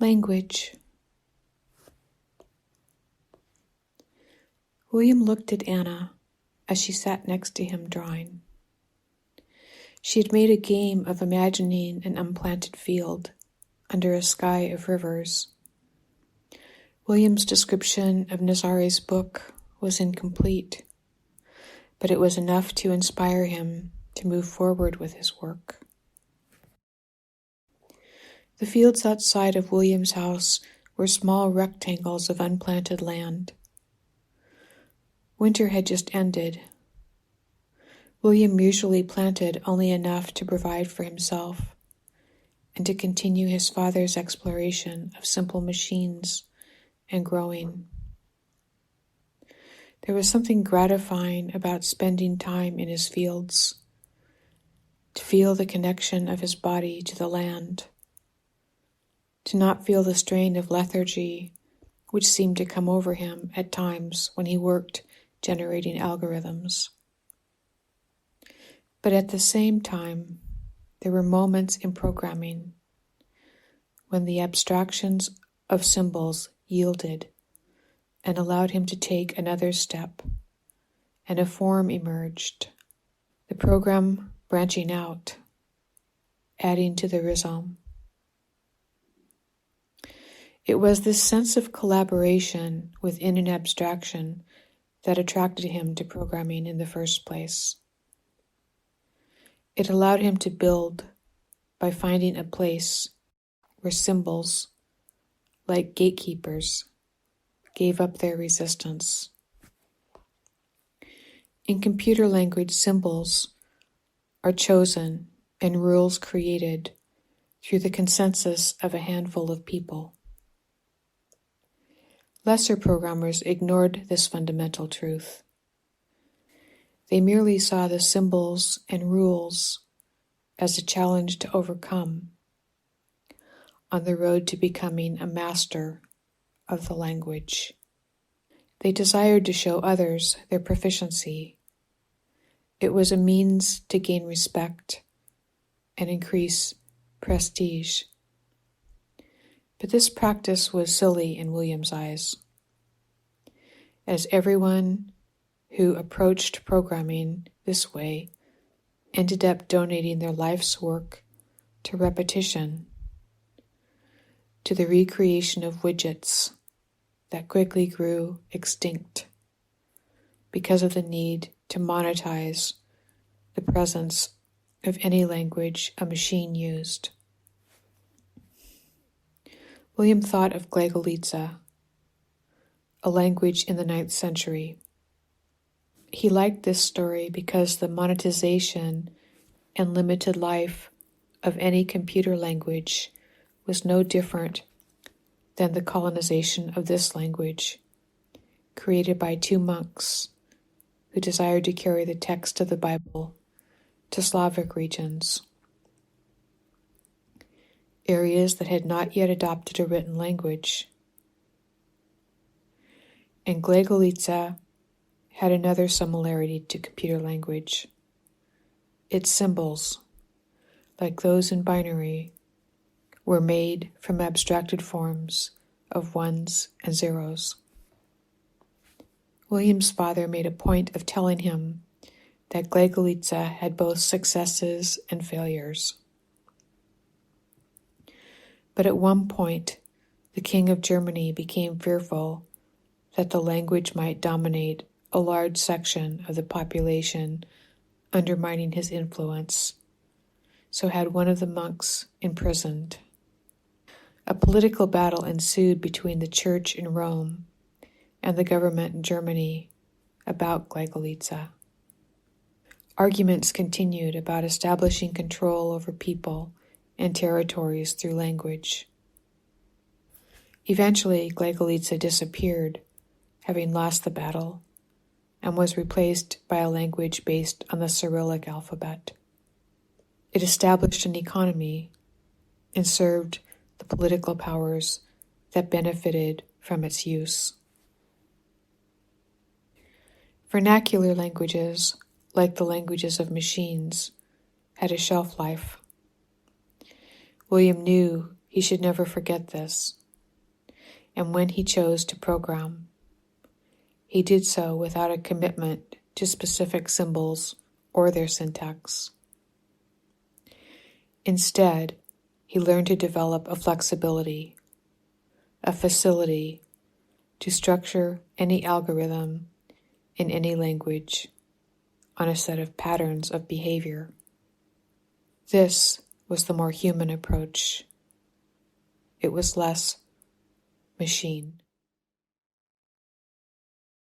Language. William looked at Anna as she sat next to him drawing. She had made a game of imagining an unplanted field under a sky of rivers. William's description of Nazare's book was incomplete, but it was enough to inspire him to move forward with his work. The fields outside of William's house were small rectangles of unplanted land. Winter had just ended. William usually planted only enough to provide for himself and to continue his father's exploration of simple machines and growing. There was something gratifying about spending time in his fields, to feel the connection of his body to the land, to not feel the strain of lethargy which seemed to come over him at times when he worked generating algorithms. But at the same time, there were moments in programming when the abstractions of symbols yielded and allowed him to take another step, and a form emerged, the program branching out, adding to the rhizome. It was this sense of collaboration within an abstraction that attracted him to programming in the first place. It allowed him to build by finding a place where symbols, like gatekeepers, gave up their resistance. In computer language, symbols are chosen and rules created through the consensus of a handful of people. Lesser programmers ignored this fundamental truth. They merely saw the symbols and rules as a challenge to overcome on the road to becoming a master of the language. They desired to show others their proficiency. It was a means to gain respect and increase prestige. But this practice was silly in William's eyes, as everyone who approached programming this way ended up donating their life's work to repetition, to the recreation of widgets that quickly grew extinct because of the need to monetize the presence of any language a machine used. William thought of Glagolitsa, a language in the 9th century. He liked this story because the monetization and limited life of any computer language was no different than the colonization of this language, created by 2 monks who desired to carry the text of the Bible to Slavic regions, areas that had not yet adopted a written language. And Glagolitsa had another similarity to computer language. Its symbols, like those in binary, were made from abstracted forms of ones and zeros. William's father made a point of telling him that Glagolitsa had both successes and failures. But at one point, the King of Germany became fearful that the language might dominate a large section of the population, undermining his influence, so had one of the monks imprisoned. A political battle ensued between the church in Rome and the government in Germany about Glagolitsa. Arguments continued about establishing control over people and territories through language. Eventually, Glagolitsa disappeared, having lost the battle, and was replaced by a language based on the Cyrillic alphabet. It established an economy and served the political powers that benefited from its use. Vernacular languages, like the languages of machines, had a shelf life. William knew he should never forget this. and when he chose to program. He did so without a commitment to specific symbols or their syntax. Instead, he learned to develop a flexibility, a facility to structure any algorithm in any language on a set of patterns of behavior. This was the more human approach. It was less machine.